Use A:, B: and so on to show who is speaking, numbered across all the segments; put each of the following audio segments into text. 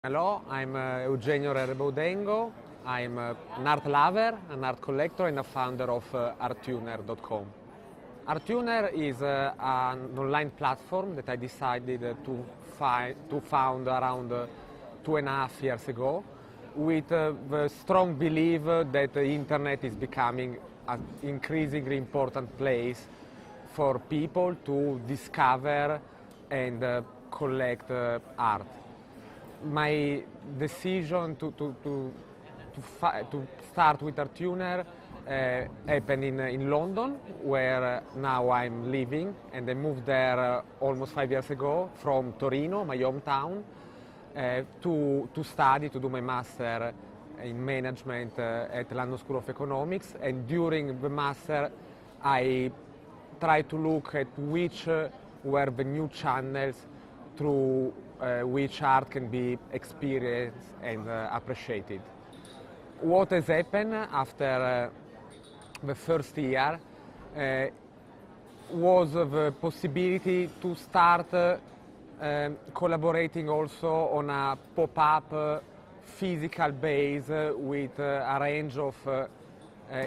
A: Hello, I'm Eugenio Rebaudengo. I'm an art lover, an art collector, and a founder of arttuner.com. Arttuner is an online platform that I decided to found around 2.5 years ago, with the strong belief that the internet is becoming an increasingly important place for people to discover and collect art. My decision to start with Arttuner happened in London, where now I'm living, and I moved there almost 5 years ago from Torino, my hometown, to study, to do my master in management at London School of Economics. And during the master, I tried to look at which were the new channels through which art can be experienced and appreciated. What has happened after the first year was the possibility to start collaborating also on a pop-up physical base with a range of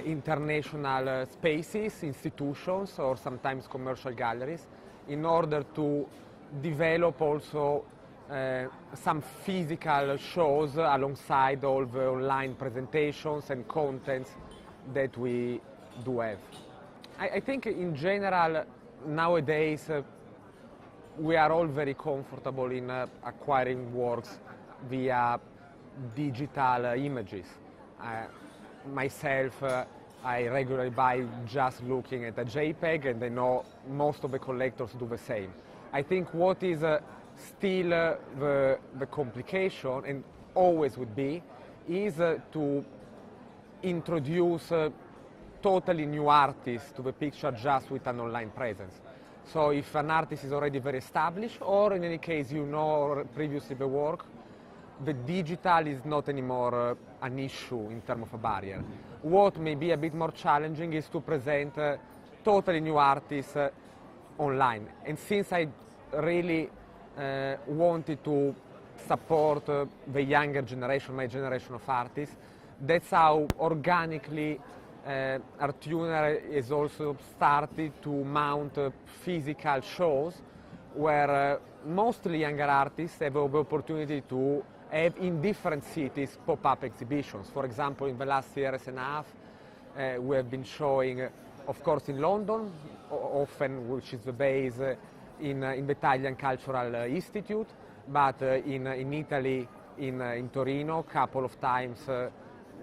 A: international spaces, institutions, or sometimes commercial galleries, in order to develop also some physical shows alongside all the online presentations and contents that we do have. I think in general nowadays we are all very comfortable in acquiring works via digital images. Myself, I regularly buy just looking at a JPEG, and I know most of the collectors do the same. I think what is still the complication, and always would be, is to introduce totally new artists to the picture just with an online presence. So if an artist is already very established, or in any case you know previously the work, the digital is not anymore an issue in terms of a barrier. What may be a bit more challenging is to present totally new artists online. And since I really wanted to support the younger generation, my generation of artists, that's how organically Arttuner is also started to mount physical shows where mostly younger artists have the opportunity to have in different cities pop-up exhibitions. For example, in the last years and a half, we have been showing, of course, in London, often, which is the base in the Italian Cultural Institute, but in Italy, in Torino, a couple of times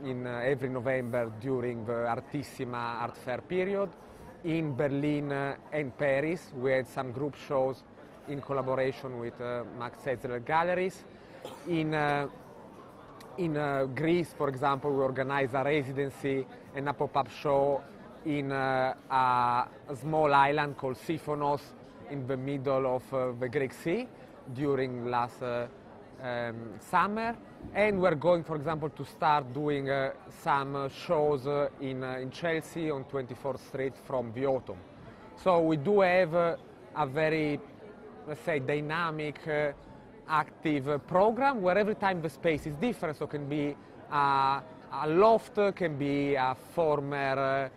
A: in every November during the Artissima art fair period. In Berlin and Paris, we had some group shows in collaboration with Max Setzler Galleries. In Greece, for example, we organized a residency and a pop-up show in a small island called Siphonos in the middle of the Greek Sea during last summer. And we're going, for example, to start doing some shows in Chelsea on 24th Street from the autumn. So we do have a very, let's say, dynamic, active program where every time the space is different. So it can be a loft, can be a former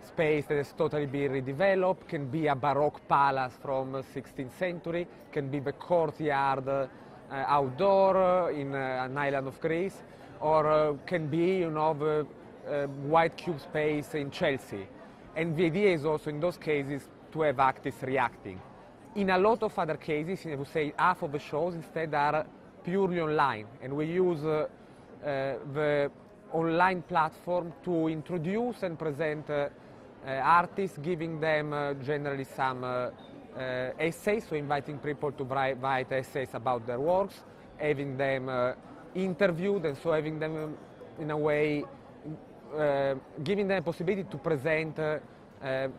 A: space that has totally been redeveloped, can be a Baroque palace from 16th century, can be the courtyard outdoor in an island of Greece, or can be, the white cube space in Chelsea. And the idea is also in those cases to have artists reacting. In a lot of other cases, I would say half of the shows instead are purely online, and we use the online platform to introduce and present artists, giving them generally some essays, so inviting people to write essays about their works, having them interviewed, and so having them in a way giving them a possibility to present the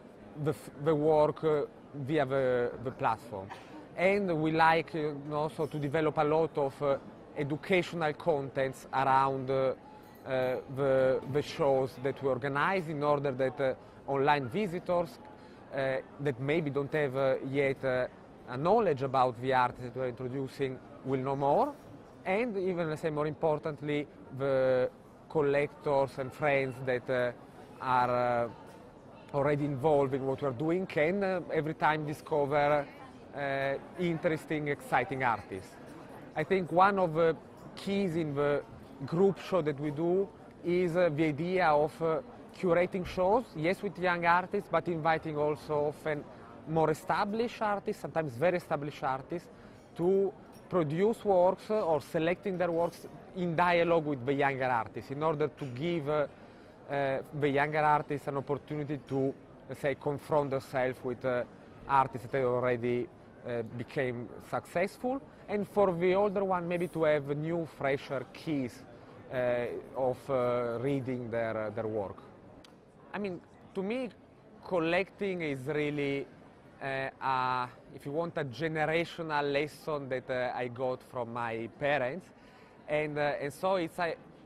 A: work via the platform. And we like also to develop a lot of educational contents around the shows that we organize, in order that online visitors that maybe don't have yet a knowledge about the art that we're introducing will know more, and even, let's say, more importantly, the collectors and friends that are already involved in what we're doing can every time discover interesting, exciting artists. I think one of the keys in the group show that we do is the idea of curating shows, yes, with young artists, but inviting also often more established artists, sometimes very established artists, to produce works or selecting their works in dialogue with the younger artists in order to give the younger artists an opportunity to, let's say, confront themselves with artists that already became successful, and for the older one maybe to have new, fresher keys of reading their work. I mean, to me, collecting is really, if you want, a generational lesson that I got from my parents, and so it's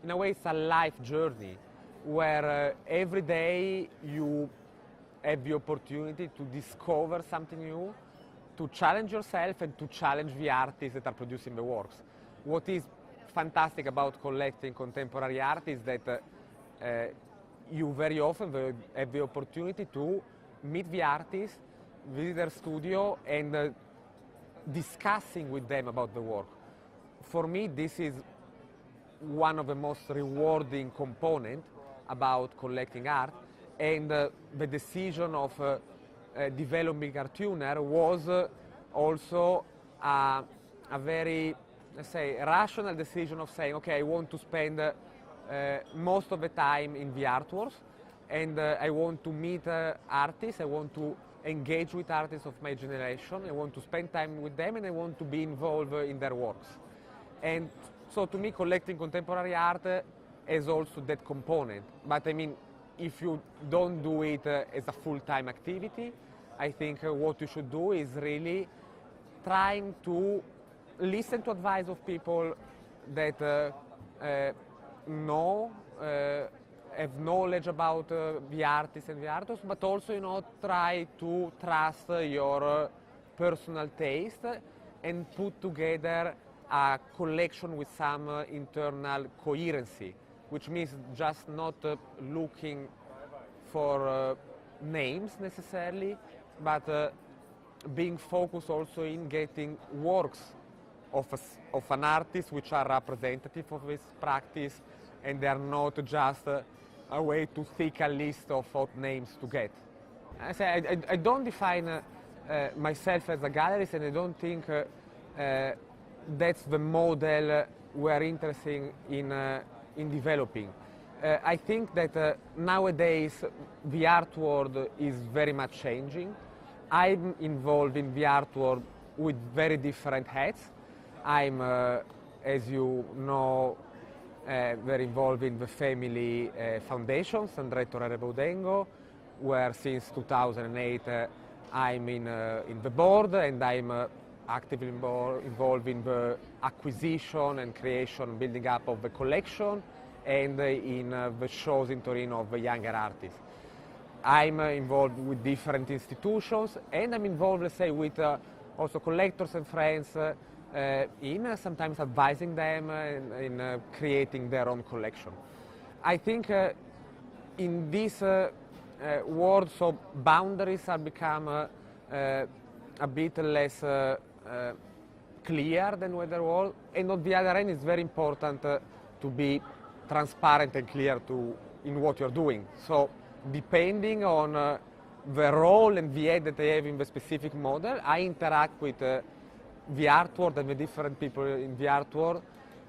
A: in a way it's a life journey where every day you have the opportunity to discover something new, to challenge yourself and to challenge the artists that are producing the works. What is fantastic about collecting contemporary art is that you very often have the opportunity to meet the artists, visit their studio, and discussing with them about the work. For me, this is one of the most rewarding components about collecting art, and the decision of developing Artuner was also a very, let's say, rational decision of saying, okay, I want to spend most of the time in the artworks, and I want to meet artists, I want to engage with artists of my generation, I want to spend time with them, and I want to be involved in their works. And so to me, collecting contemporary art has also that component. But I mean, if you don't do it as a full-time activity, I think what you should do is really trying to listen to advice of people that know, have knowledge about the artists and the artists, but also, you know, try to trust your personal taste and put together a collection with some internal coherency, which means just not looking for names necessarily, but being focused also in getting works of an artist which are representative of his practice, and they are not just a way to thick a list of odd names to get. I don't define myself as a gallerist, and I don't think that's the model we're interested in developing. I think that nowadays the art world is very much changing. I'm involved in the art world with very different hats. I'm, as you know, very involved in the family foundations, Andrettore Rebaudengo, where since 2008 I'm in the board, and I'm actively involved in the acquisition and creation, building up of the collection, and in the shows in Torino of the younger artists. I'm involved with different institutions, and I'm involved, let's say, with also collectors and friends in sometimes advising them in creating their own collection. I think in this world, so boundaries are become a bit less clear than what they were, and on the other hand, it's very important to be transparent and clear in what you're doing. So depending on the role and the head that I have in the specific model, I interact with the art world and the different people in the art world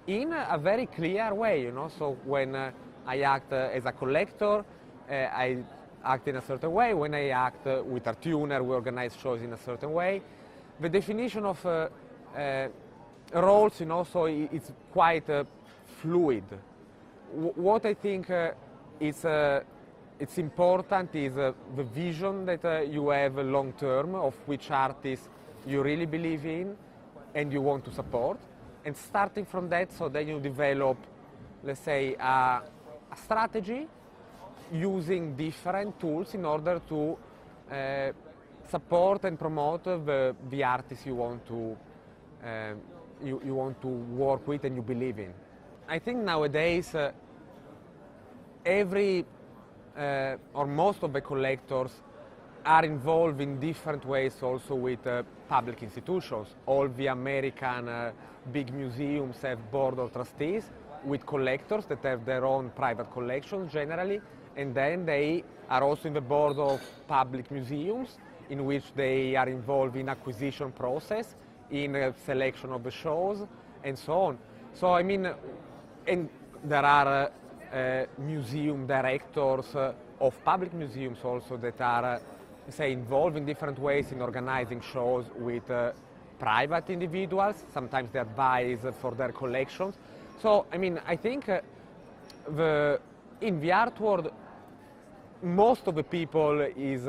A: in a very clear way, you know. So when I act as a collector, I act in a certain way. When I act with Artuner, we organize shows in a certain way. The definition of roles, you know, so it's quite fluid. What I think it's important is the vision that you have long term of which artists you really believe in and you want to support, and starting from that, so then you develop, let's say, a strategy using different tools in order to support and promote the artists you want to you want to work with and you believe in. I think nowadays every or most of the collectors are involved in different ways also with public institutions. All the American big museums have board of trustees with collectors that have their own private collections generally, and then they are also in the board of public museums in which they are involved in acquisition process, in selection of the shows, and so on. So I mean, and there are museum directors of public museums also that are, say, involved in different ways in organizing shows with private individuals. Sometimes they advise for their collections. So, I mean, I think in the art world, most of the people is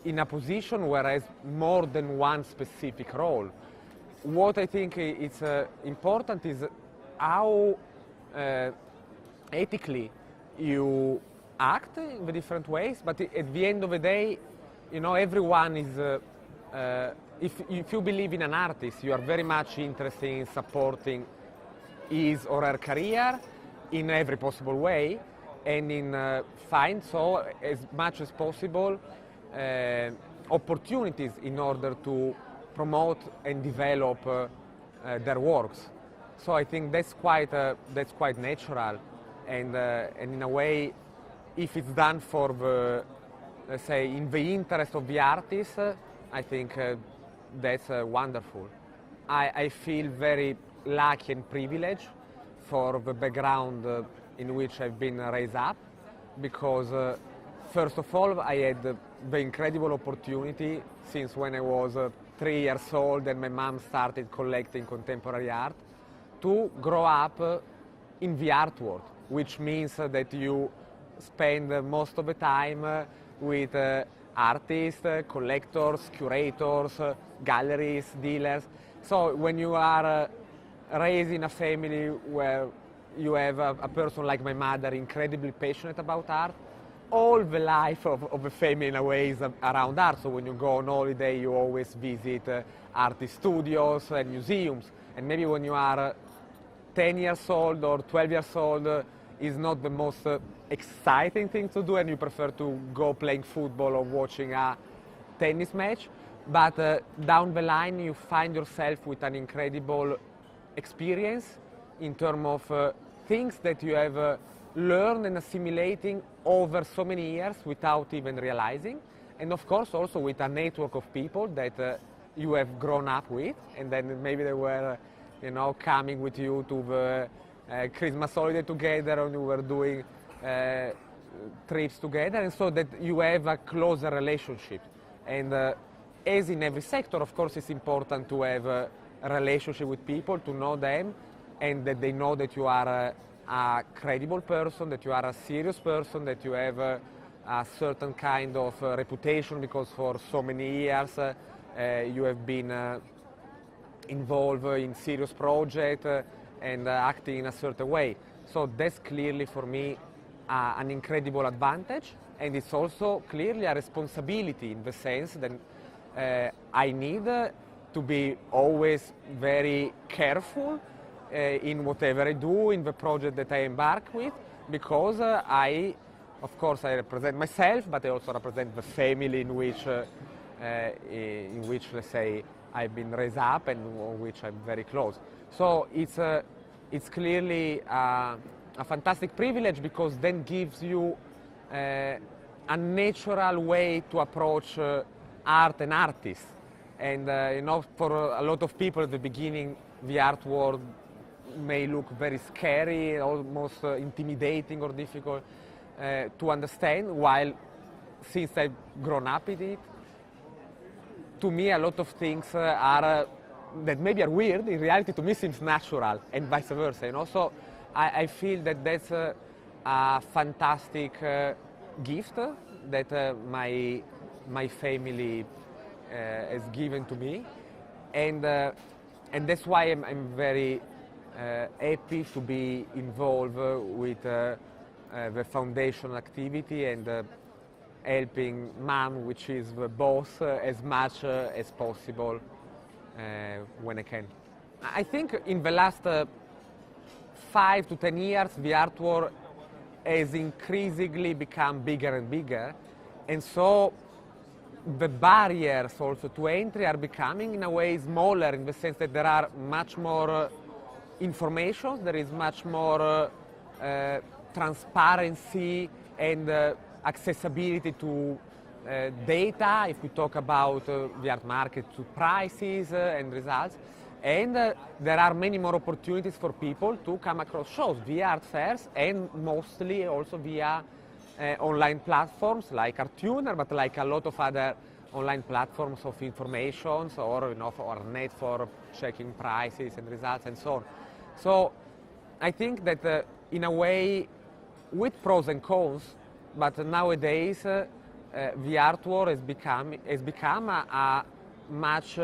A: in a position where has more than one specific role. What I think is important is how ethically you act in the different ways, but at the end of the day, you know, everyone is, if you believe in an artist, you are very much interested in supporting his or her career in every possible way, and in find so as much as possible opportunities in order to promote and develop their works. So I think that's quite natural, and in a way, if it's done for the, let's say, in the interest of the artist, I think that's wonderful. I feel very lucky and privileged for the background in which I've been raised up, because first of all, I had the incredible opportunity since when I was 3 years old and my mom started collecting contemporary art to grow up in the art world, which means that you spend most of the time with artists, collectors, curators, galleries, dealers. So when you are raised in a family where you have a person like my mother incredibly passionate about art, all the life of a family in a way is around art. So when you go on holiday, you always visit artist studios and museums. And maybe when you are 10 years old or 12 years old, is not the most exciting thing to do, and you prefer to go playing football or watching a tennis match. But down the line, you find yourself with an incredible experience in terms of things that you have learned and assimilating over so many years without even realizing. And of course, also with a network of people that you have grown up with, and then maybe they were, you know, coming with you to the Christmas holiday together, and you were doing trips together, and so that you have a closer relationship. And as in every sector, of course, it's important to have a relationship with people, to know them, and that they know that you are a credible person, that you are a serious person, that you have a certain kind of reputation, because for so many years you have been involved in serious projects and acting in a certain way. So that's clearly for me an incredible advantage, and it's also clearly a responsibility in the sense that I need to be always very careful in whatever I do, in the project that I embark with, because of course, I represent myself, but I also represent the family in which, let's say, I've been raised up and on which I'm very close. So it's clearly a fantastic privilege, because then gives you a natural way to approach art and artists. And you know, for a lot of people at the beginning, the art world may look very scary, almost intimidating or difficult to understand, while since I've grown up with it, to me a lot of things are that maybe are weird, in reality to me seems natural, and vice versa, you know. So I feel that that's a fantastic gift that my family has given to me, and that's why I'm very happy to be involved with the foundation activity and helping Mom, which is the boss, as much as possible when I can. I think in the last 5 to 10 years, the artwork has increasingly become bigger and bigger, and so the barriers also to entry are becoming in a way smaller, in the sense that there are much more information, there is much more transparency and accessibility to data, if we talk about the art market, to prices and results. And there are many more opportunities for people to come across shows via art fairs, and mostly also via online platforms like ArtTuner, but like a lot of other online platforms of information, or or net for checking prices and results and so on. So I think that in a way, with pros and cons, but nowadays the art war has become a much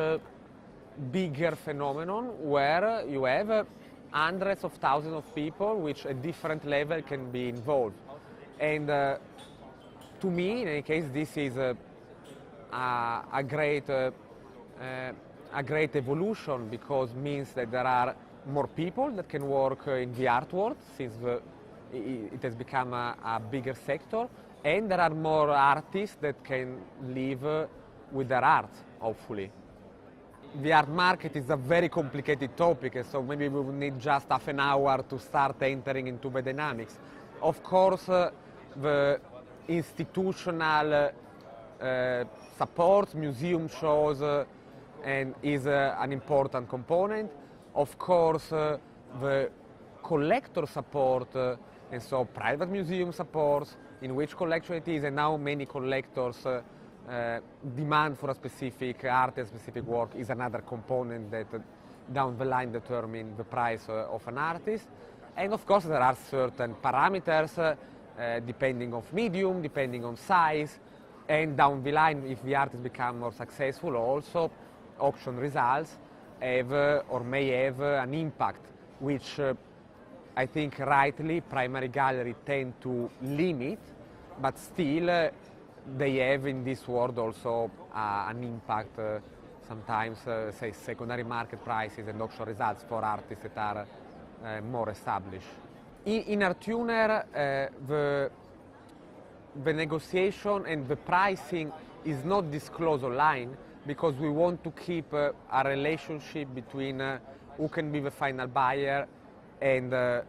A: bigger phenomenon, where you have hundreds of thousands of people which at different level can be involved. And to me, in any case, this is a great evolution, because it means that there are more people that can work in the art world, since it has become a bigger sector, and there are more artists that can live with their art, hopefully. The art market is a very complicated topic, and so maybe we will need just half an hour to start entering into the dynamics. Of course, the institutional support, museum shows, and is an important component. Of course, the collector support, and so private museum support, in which collection it is, and now many collectors demand for a specific art and specific work is another component that down the line determine the price of an artist. And of course there are certain parameters depending on medium, depending on size, and down the line, if the artist become more successful, also auction results have or may have an impact, which I think rightly primary gallery tend to limit, but still they have in this world also an impact, sometimes say secondary market prices and auction results for artists that are more established. In ArtTuner, the negotiation and the pricing is not disclosed online, because we want to keep a relationship between who can be the final buyer and the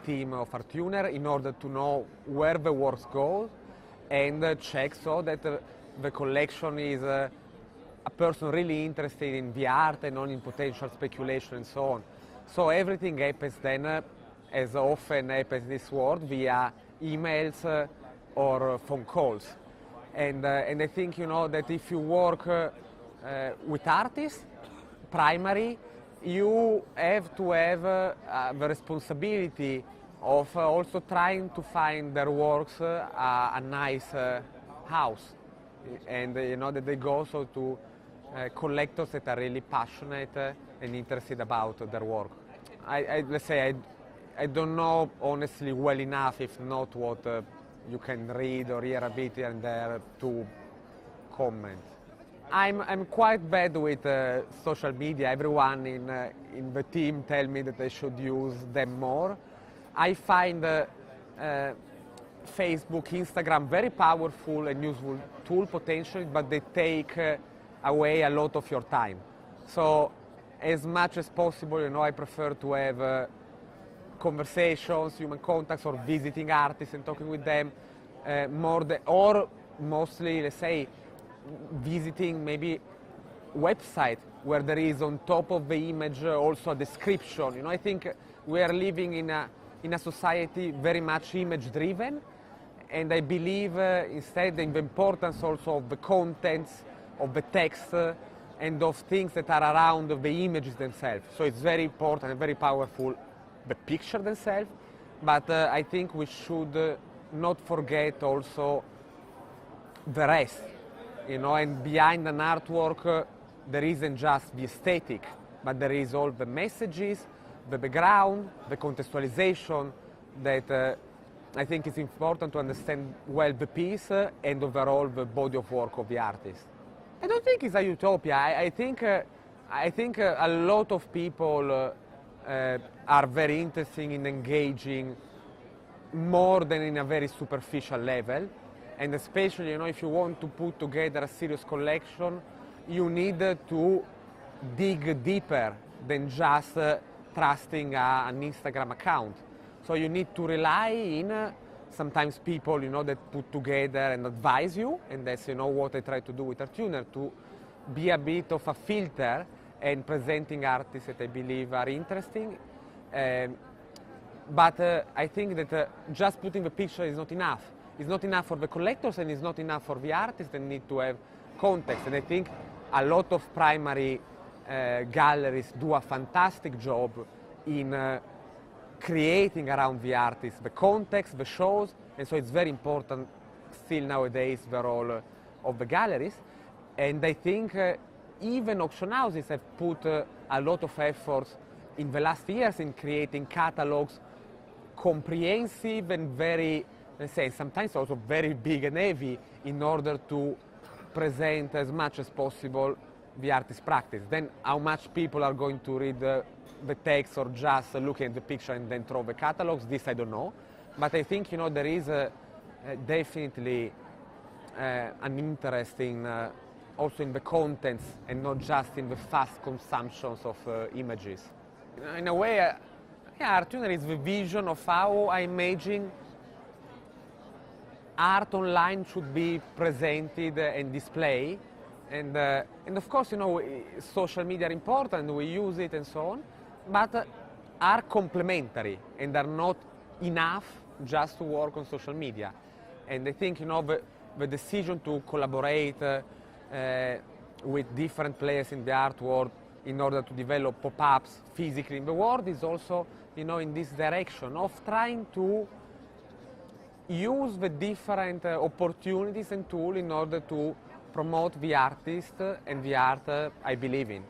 A: team of ArtTuner, in order to know where the works go, and check so that the collection is a person really interested in the art and not in potential speculation and so on. So everything happens then, as often happens in this world, via emails or phone calls. And I think, that if you work with artists, primary, you have to have the responsibility of also trying to find their works a nice house, and that they go also to collectors that are really passionate and interested about their work. Let's say I don't know honestly well enough, if not what you can read or hear a bit here and there, to comment. I'm quite bad with social media. Everyone in the team tell me that I should use them more. I find Facebook, Instagram very powerful and useful tool potentially, but they take away a lot of your time. So as much as possible, I prefer to have conversations, human contacts, or visiting artists and talking with them or mostly, let's say, visiting maybe website where there is on top of the image also a description. I think we are living in a society very much image driven, and I believe instead in the importance also of the contents, of the text, and of things that are around the images themselves. So it's very important and very powerful, the picture themselves, but I think we should not forget also the rest, and behind an artwork there isn't just the aesthetic, but there is all the messages, the background, the contextualization that I think is important to understand well the piece and overall the body of work of the artist. I don't think it's a utopia. I think I think a lot of people are very interested in engaging more than in a very superficial level, and especially, if you want to put together a serious collection, you need to dig deeper than just trusting an Instagram account. So you need to rely in sometimes people, that put together and advise you, and that's, what I try to do with Artuner, to be a bit of a filter and presenting artists that I believe are interesting. But I think that just putting the picture is not enough. It's not enough for the collectors, and it's not enough for the artists. They need to have context. And I think a lot of primary galleries do a fantastic job in creating around the artist the context, the shows, and so it's very important still nowadays the role of the galleries. And I think even auction houses have put a lot of efforts in the last years in creating catalogs comprehensive and very, let's say, sometimes also very big and heavy, in order to present as much as possible the artist's practice. Then how much people are going to read the text or just looking at the picture and then throw the catalogs, this I don't know. But I think, there is definitely an interest in also in the contents and not just in the fast consumptions of images. In a way, Artuner is the vision of how I imagine art online should be presented and displayed. And of course, social media are important, we use it and so on, but are complementary and are not enough just to work on social media. And I think, the decision to collaborate with different players in the art world in order to develop pop-ups physically in the world is also, in this direction of trying to use the different opportunities and tools in order to promote the artist and the art I believe in.